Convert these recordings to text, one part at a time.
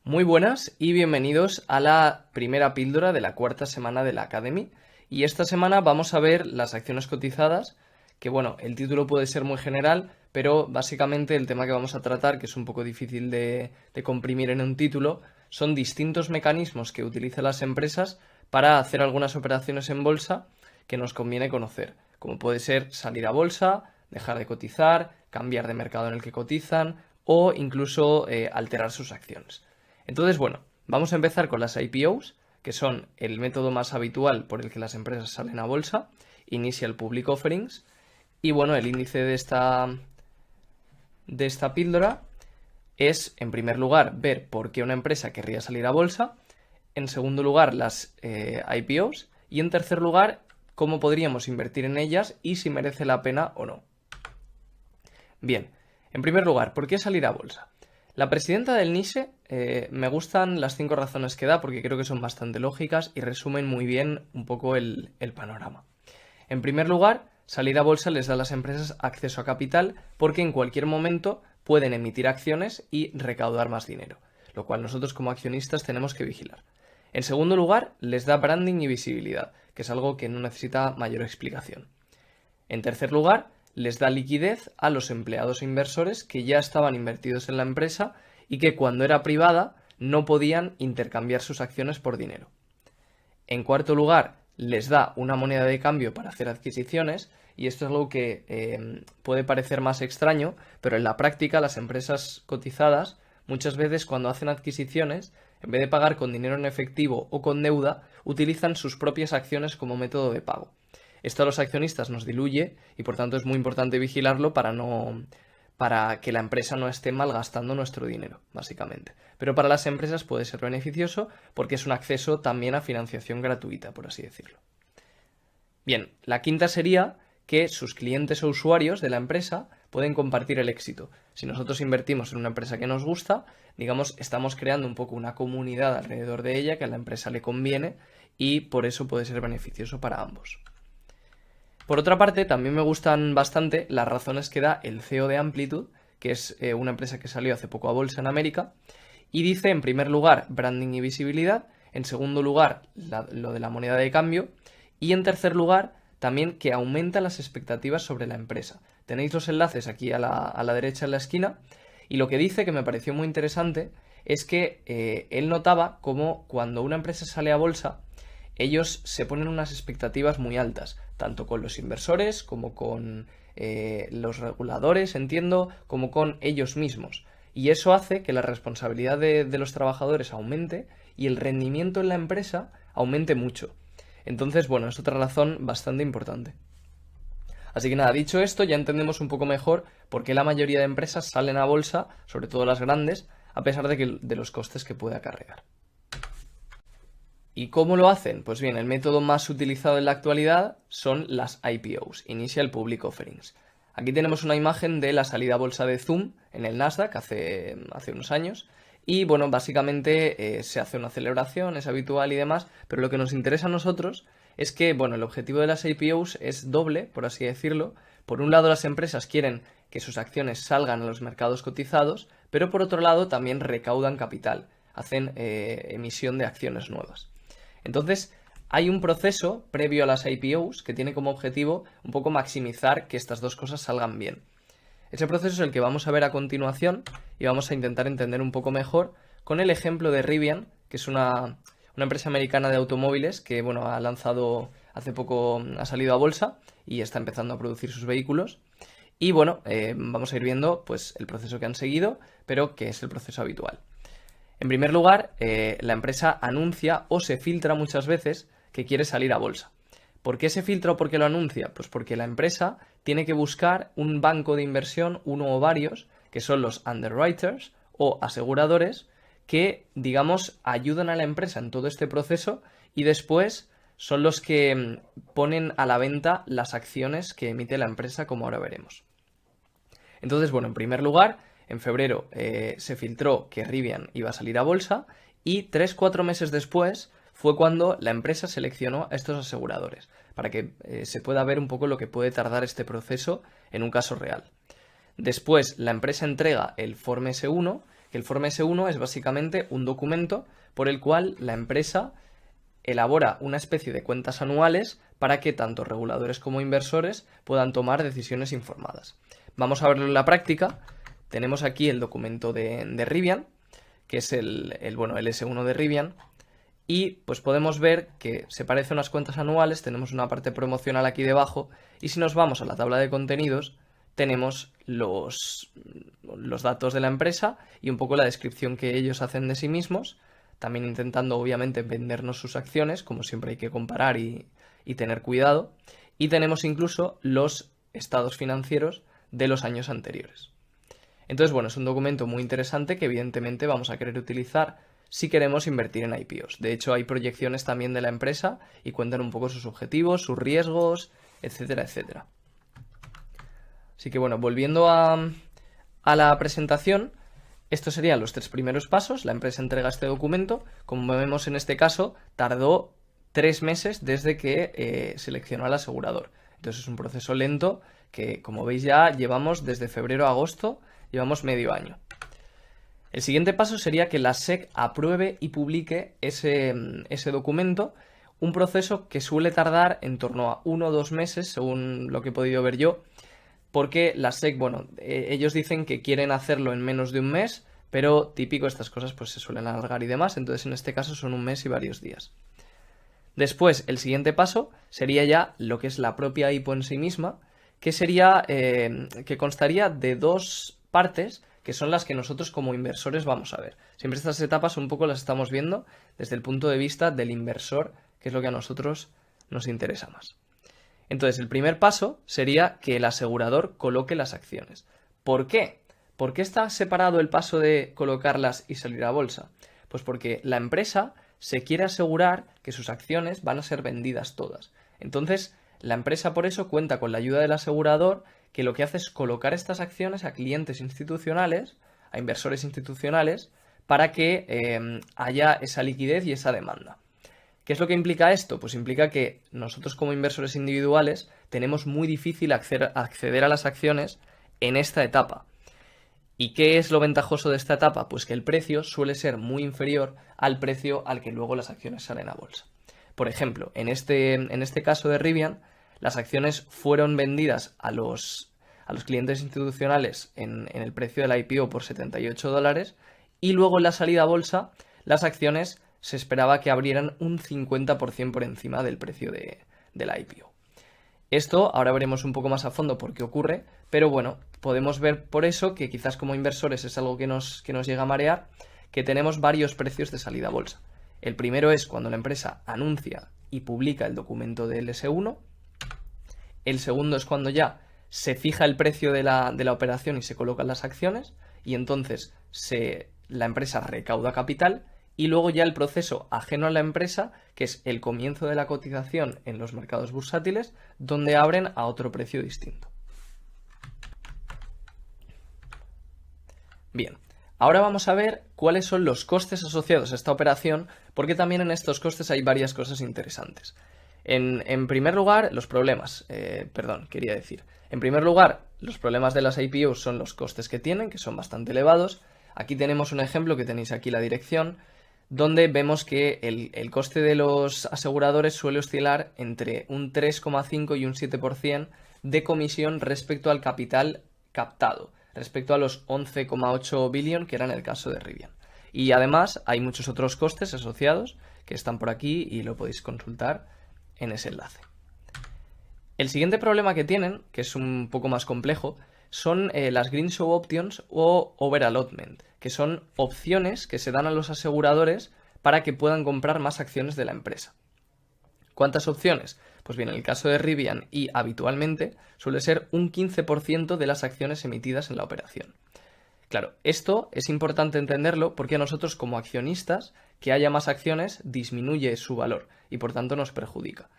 Muy buenas y bienvenidos a la primera píldora de la cuarta semana de la Academy. Y esta semana vamos a ver las acciones cotizadas, que bueno, el título puede ser muy general, pero básicamente el tema que vamos a tratar, que es un poco difícil de comprimir en un título, son distintos mecanismos que utilizan las empresas para hacer algunas operaciones en bolsa que nos conviene conocer, como puede ser salir a bolsa, dejar de cotizar, cambiar de mercado en el que cotizan o incluso alterar sus acciones. Entonces, bueno, vamos a empezar con las IPOs, que son el método más habitual por el que las empresas salen a bolsa, Initial Public Offerings, y bueno, el índice de esta píldora es, en primer lugar, ver por qué una empresa querría salir a bolsa, en segundo lugar, las IPOs, y en tercer lugar, cómo podríamos invertir en ellas y si merece la pena o no. Bien, en primer lugar, ¿por qué salir a bolsa? La presidenta del NISE, me gustan las 5 razones que da porque creo que son bastante lógicas y resumen muy bien un poco el panorama. En primer lugar, salir a bolsa les da a las empresas acceso a capital porque en cualquier momento pueden emitir acciones y recaudar más dinero, lo cual nosotros como accionistas tenemos que vigilar. En segundo lugar, les da branding y visibilidad, que es algo que no necesita mayor explicación. En tercer lugar, les da liquidez a los empleados e inversores que ya estaban invertidos en la empresa y que cuando era privada no podían intercambiar sus acciones por dinero. En cuarto lugar, les da una moneda de cambio para hacer adquisiciones y esto es algo que puede parecer más extraño, pero en la práctica las empresas cotizadas muchas veces cuando hacen adquisiciones, en vez de pagar con dinero en efectivo o con deuda, utilizan sus propias acciones como método de pago. Esto a los accionistas nos diluye y por tanto es muy importante vigilarlo para que la empresa no esté malgastando nuestro dinero, básicamente. Pero para las empresas puede ser beneficioso porque es un acceso también a financiación gratuita, por así decirlo. Bien, la quinta sería que sus clientes o usuarios de la empresa pueden compartir el éxito. Si nosotros invertimos en una empresa que nos gusta, digamos, estamos creando un poco una comunidad alrededor de ella que a la empresa le conviene y por eso puede ser beneficioso para ambos. Por otra parte, también me gustan bastante las razones que da el CEO de Amplitude, que es una empresa que salió hace poco a bolsa en América, y dice, en primer lugar, branding y visibilidad, en segundo lugar, lo de la moneda de cambio, y en tercer lugar, también que aumenta las expectativas sobre la empresa. Tenéis los enlaces aquí a la derecha en la esquina, y lo que dice, que me pareció muy interesante, es que él notaba cómo cuando una empresa sale a bolsa, ellos se ponen unas expectativas muy altas, tanto con los inversores como con los reguladores, entiendo, como con ellos mismos. Y eso hace que la responsabilidad de los trabajadores aumente y el rendimiento en la empresa aumente mucho. Entonces, bueno, es otra razón bastante importante. Así que nada, dicho esto, ya entendemos un poco mejor por qué la mayoría de empresas salen a bolsa, sobre todo las grandes, a pesar de los costes que puede acarrear. ¿Y cómo lo hacen? Pues bien, el método más utilizado en la actualidad son las IPOs, Initial Public Offerings. Aquí tenemos una imagen de la salida a bolsa de Zoom en el Nasdaq hace unos años. Y bueno, básicamente se hace una celebración, es habitual y demás, pero lo que nos interesa a nosotros es que, bueno, el objetivo de las IPOs es doble, por así decirlo. Por un lado, las empresas quieren que sus acciones salgan a los mercados cotizados, pero por otro lado también recaudan capital, hacen emisión de acciones nuevas. Entonces, hay un proceso previo a las IPOs que tiene como objetivo un poco maximizar que estas dos cosas salgan bien. Ese proceso es el que vamos a ver a continuación y vamos a intentar entender un poco mejor con el ejemplo de Rivian, que es una empresa americana de automóviles que, bueno, ha lanzado hace poco, ha salido a bolsa y está empezando a producir sus vehículos. Y bueno, vamos a ir viendo pues el proceso que han seguido, pero que es el proceso habitual. En primer lugar, la empresa anuncia o se filtra muchas veces que quiere salir a bolsa. ¿Por qué se filtra o por qué lo anuncia? Pues porque la empresa tiene que buscar un banco de inversión, uno o varios, que son los underwriters o aseguradores, que, digamos, ayudan a la empresa en todo este proceso y después son los que ponen a la venta las acciones que emite la empresa, como ahora veremos. Entonces, bueno, en primer lugar, en febrero se filtró que Rivian iba a salir a bolsa y 3-4 meses después fue cuando la empresa seleccionó a estos aseguradores, para que se pueda ver un poco lo que puede tardar este proceso en un caso real. Después, la empresa entrega el Form S1, Que el Form S1 es básicamente un documento por el cual la empresa elabora una especie de cuentas anuales para que tanto reguladores como inversores puedan tomar decisiones informadas. Vamos a verlo en la práctica. Tenemos aquí el documento de Rivian, que es el S1 de Rivian, y pues podemos ver que se parece a unas cuentas anuales, tenemos una parte promocional aquí debajo, y si nos vamos a la tabla de contenidos, tenemos los datos de la empresa y un poco la descripción que ellos hacen de sí mismos, también intentando obviamente vendernos sus acciones, como siempre hay que comparar y tener cuidado, y tenemos incluso los estados financieros de los años anteriores. Entonces, bueno, es un documento muy interesante que evidentemente vamos a querer utilizar si queremos invertir en IPOs. De hecho, hay proyecciones también de la empresa y cuentan un poco sus objetivos, sus riesgos, etcétera, etcétera. Así que bueno, volviendo a la presentación, estos serían los 3 primeros pasos. La empresa entrega este documento. Como vemos en este caso, tardó 3 meses desde que seleccionó al asegurador. Entonces es un proceso lento que, como veis, ya llevamos desde febrero a agosto, llevamos medio año. El siguiente paso sería que la SEC apruebe y publique ese documento, un proceso que suele tardar en torno a 1 o 2 meses, según lo que he podido ver yo, porque la SEC, bueno, ellos dicen que quieren hacerlo en menos de un mes, pero típico, estas cosas pues se suelen alargar y demás, entonces en este caso son 1 mes y varios días. Después, el siguiente paso sería ya lo que es la propia IPO en sí misma, que sería, que constaría de 2 partes, que son las que nosotros como inversores vamos a ver. Siempre estas etapas un poco las estamos viendo desde el punto de vista del inversor, que es lo que a nosotros nos interesa más. Entonces, el primer paso sería que el asegurador coloque las acciones. ¿Por qué? ¿Por qué está separado el paso de colocarlas y salir a bolsa? Pues porque la empresa se quiere asegurar que sus acciones van a ser vendidas todas. Entonces, la empresa por eso cuenta con la ayuda del asegurador, que lo que hace es colocar estas acciones a clientes institucionales, a inversores institucionales, para que haya esa liquidez y esa demanda. ¿Qué es lo que implica esto? Pues implica que nosotros como inversores individuales tenemos muy difícil acceder a las acciones en esta etapa. ¿Y qué es lo ventajoso de esta etapa? Pues que el precio suele ser muy inferior al precio al que luego las acciones salen a bolsa. Por ejemplo, en este caso de Rivian, las acciones fueron vendidas a los clientes institucionales en el precio del IPO por $78 y luego en la salida a bolsa las acciones se esperaba que abrieran un 50% por encima del precio del IPO. Esto ahora veremos un poco más a fondo por qué ocurre, pero bueno, podemos ver por eso que quizás como inversores es algo que nos llega a marear, que tenemos varios precios de salida a bolsa. El primero es cuando la empresa anuncia y publica el documento del S1. El segundo es cuando ya se fija el precio de la operación y se colocan las acciones, y entonces la empresa recauda capital. Y luego ya el proceso ajeno a la empresa, que es el comienzo de la cotización en los mercados bursátiles, donde abren a otro precio distinto. Bien, ahora vamos a ver cuáles son los costes asociados a esta operación, porque también en estos costes hay varias cosas interesantes. En primer lugar, los problemas. En primer lugar, los problemas de las IPOs son los costes que tienen, que son bastante elevados. Aquí tenemos un ejemplo que tenéis aquí la dirección, donde vemos que el coste de los aseguradores suele oscilar entre un 3,5 y un 7% de comisión respecto al capital captado, respecto a los 11,8 billion que era en el caso de Rivian. Y además hay muchos otros costes asociados que están por aquí y lo podéis consultar en ese enlace. El siguiente problema que tienen, que es un poco más complejo, son las Green Show Options o Overallotment, que son opciones que se dan a los aseguradores para que puedan comprar más acciones de la empresa. ¿Cuántas opciones? Pues bien, en el caso de Rivian y habitualmente suele ser un 15% de las acciones emitidas en la operación. Claro, esto es importante entenderlo porque a nosotros como accionistas que haya más acciones disminuye su valor y por tanto nos perjudica.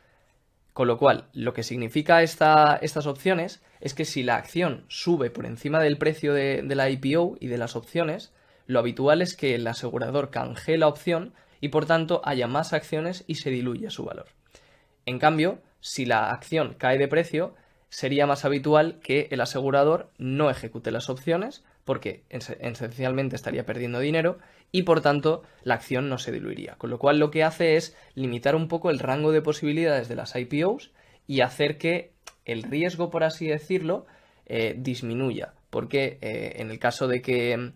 Con lo cual, lo que significa estas opciones es que si la acción sube por encima del precio de la IPO y de las opciones, lo habitual es que el asegurador canjee la opción y por tanto haya más acciones y se diluya su valor. En cambio, si la acción cae de precio, sería más habitual que el asegurador no ejecute las opciones porque esencialmente estaría perdiendo dinero y por tanto la acción no se diluiría. Con lo cual lo que hace es limitar un poco el rango de posibilidades de las IPOs y hacer que el riesgo, por así decirlo, disminuya. Porque en el caso de que...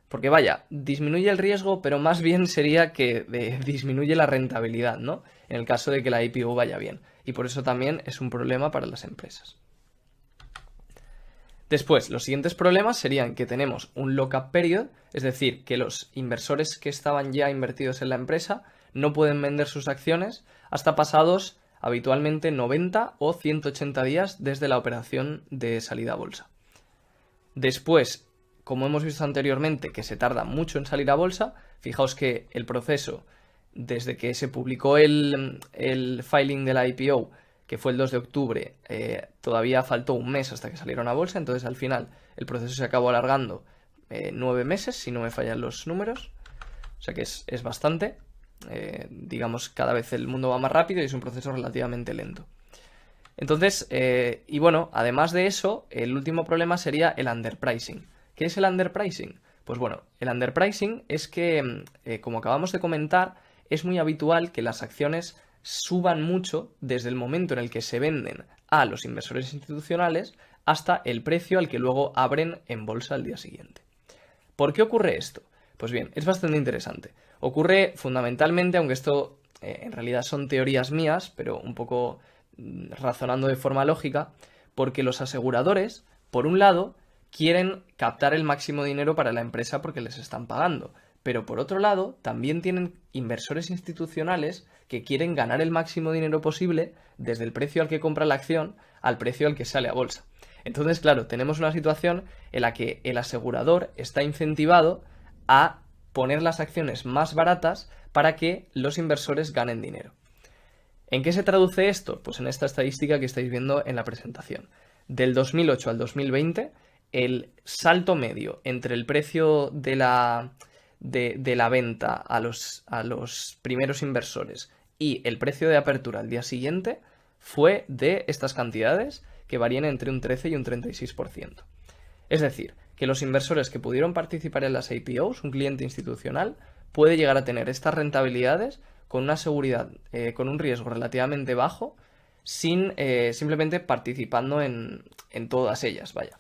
Porque vaya, disminuye el riesgo, pero más bien sería que disminuye la rentabilidad, ¿no? En el caso de que la IPO vaya bien. Y por eso también es un problema para las empresas. Después, los siguientes problemas serían que tenemos un lock-up period, es decir, que los inversores que estaban ya invertidos en la empresa no pueden vender sus acciones hasta pasados habitualmente 90 o 180 días desde la operación de salida a bolsa. Después, como hemos visto anteriormente, que se tarda mucho en salir a bolsa, fijaos que el proceso, desde que se publicó el filing de la IPO, que fue el 2 de octubre, todavía faltó un mes hasta que salieron a bolsa, entonces al final el proceso se acabó alargando 9 meses, si no me fallan los números, o sea que es bastante, digamos, cada vez el mundo va más rápido y es un proceso relativamente lento. Entonces, y bueno, además de eso, el último problema sería el underpricing. ¿Qué es el underpricing? Pues bueno, el underpricing es que, como acabamos de comentar, es muy habitual que las acciones suban mucho desde el momento en el que se venden a los inversores institucionales hasta el precio al que luego abren en bolsa al día siguiente. ¿Por qué ocurre esto? Pues bien, es bastante interesante. Ocurre fundamentalmente, aunque esto en realidad son teorías mías, pero un poco razonando de forma lógica, porque los aseguradores, por un lado, quieren captar el máximo dinero para la empresa porque les están pagando. Pero por otro lado, también tienen inversores institucionales que quieren ganar el máximo dinero posible desde el precio al que compra la acción al precio al que sale a bolsa. Entonces, claro, tenemos una situación en la que el asegurador está incentivado a poner las acciones más baratas para que los inversores ganen dinero. ¿En qué se traduce esto? Pues en esta estadística que estáis viendo en la presentación. Del 2008 al 2020, el salto medio entre el precio de la venta a los primeros inversores y el precio de apertura al día siguiente fue de estas cantidades que varían entre un 13 y un 36%. Es decir, que los inversores que pudieron participar en las IPOs, un cliente institucional, puede llegar a tener estas rentabilidades con una seguridad, con un riesgo relativamente bajo, simplemente participando en todas ellas, vaya,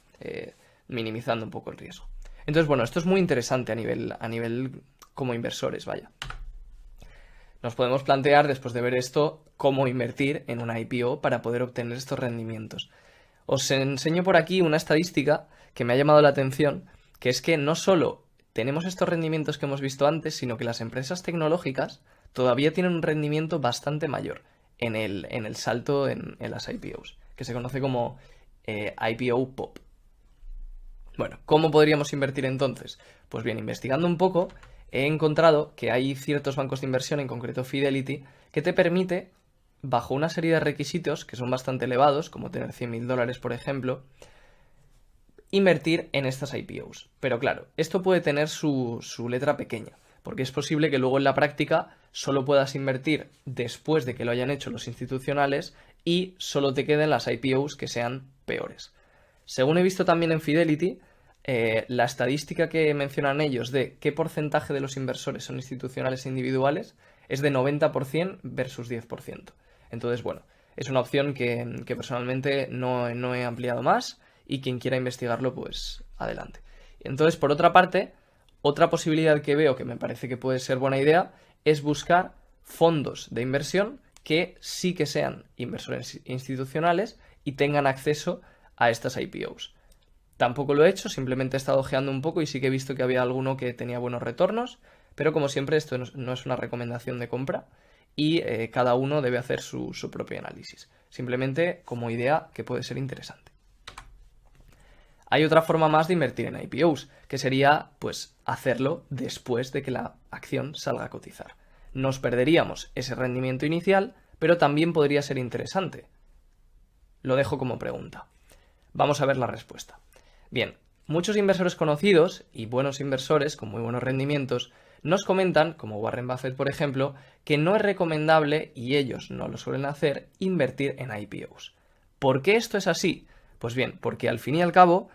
minimizando un poco el riesgo. Entonces, bueno, esto es muy interesante a nivel como inversores, vaya. Nos podemos plantear, después de ver esto, cómo invertir en una IPO para poder obtener estos rendimientos. Os enseño por aquí una estadística que me ha llamado la atención, que es que no solo tenemos estos rendimientos que hemos visto antes, sino que las empresas tecnológicas todavía tienen un rendimiento bastante mayor en el salto en las IPOs, que se conoce como IPO Pop. Bueno, ¿cómo podríamos invertir entonces? Pues bien, investigando un poco, he encontrado que hay ciertos bancos de inversión, en concreto Fidelity, que te permite, bajo una serie de requisitos que son bastante elevados, como tener $100.000, por ejemplo, invertir en estas IPOs. Pero claro, esto puede tener su letra pequeña, porque es posible que luego en la práctica solo puedas invertir después de que lo hayan hecho los institucionales y solo te queden las IPOs que sean peores. Según he visto también en Fidelity, la estadística que mencionan ellos de qué porcentaje de los inversores son institucionales e individuales es de 90% versus 10%. Entonces, bueno, es una opción que personalmente no he ampliado más y quien quiera investigarlo, pues adelante. Entonces, por otra parte, otra posibilidad que veo que me parece que puede ser buena idea es buscar fondos de inversión que sí que sean inversores institucionales y tengan acceso a estas IPOs. Tampoco lo he hecho, simplemente he estado ojeando un poco y sí que he visto que había alguno que tenía buenos retornos, pero como siempre esto no es una recomendación de compra y cada uno debe hacer su propio análisis. Simplemente como idea que puede ser interesante. Hay otra forma más de invertir en IPOs, que sería pues hacerlo después de que la acción salga a cotizar. Nos perderíamos ese rendimiento inicial, pero también podría ser interesante. Lo dejo como pregunta. Vamos a ver la respuesta. Bien, muchos inversores conocidos y buenos inversores con muy buenos rendimientos nos comentan, como Warren Buffett por ejemplo, que no es recomendable, y ellos no lo suelen hacer, invertir en IPOs. ¿Por qué esto es así? Pues bien, porque al fin y al cabo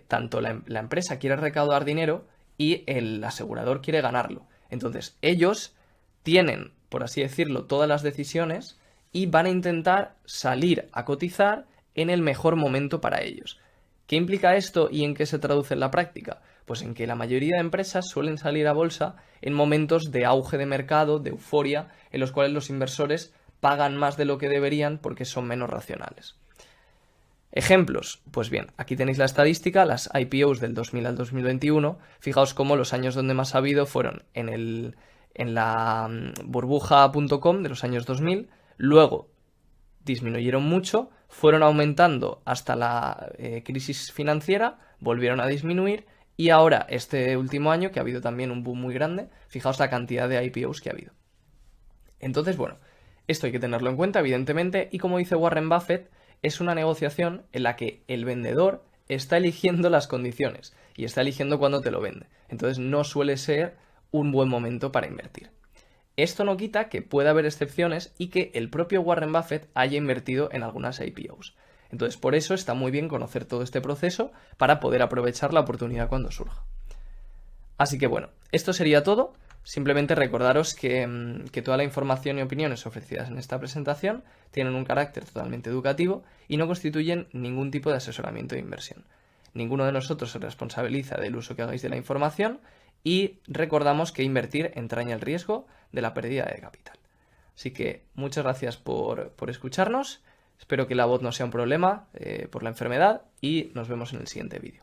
tanto la empresa quiere recaudar dinero y el asegurador quiere ganarlo. Entonces, ellos tienen, por así decirlo, todas las decisiones y van a intentar salir a cotizar en el mejor momento para ellos. ¿Qué implica esto y en qué se traduce en la práctica? Pues en que la mayoría de empresas suelen salir a bolsa en momentos de auge de mercado, de euforia, en los cuales los inversores pagan más de lo que deberían porque son menos racionales. Ejemplos, pues bien, aquí tenéis la estadística, las IPOs del 2000 al 2021, fijaos cómo los años donde más ha habido fueron en la burbuja.com de los años 2000, luego disminuyeron mucho, fueron aumentando hasta la crisis financiera, volvieron a disminuir y ahora este último año, que ha habido también un boom muy grande, fijaos la cantidad de IPOs que ha habido. Entonces, bueno, esto hay que tenerlo en cuenta, evidentemente, y como dice Warren Buffett, es una negociación en la que el vendedor está eligiendo las condiciones y está eligiendo cuándo te lo vende. Entonces no suele ser un buen momento para invertir. Esto no quita que pueda haber excepciones y que el propio Warren Buffett haya invertido en algunas IPOs. Entonces por eso está muy bien conocer todo este proceso para poder aprovechar la oportunidad cuando surja. Así que bueno, esto sería todo. Simplemente recordaros que toda la información y opiniones ofrecidas en esta presentación tienen un carácter totalmente educativo y no constituyen ningún tipo de asesoramiento de inversión. Ninguno de nosotros se responsabiliza del uso que hagáis de la información y recordamos que invertir entraña el riesgo de la pérdida de capital. Así que muchas gracias por escucharnos. Espero que la voz no sea un problema por la enfermedad y nos vemos en el siguiente vídeo.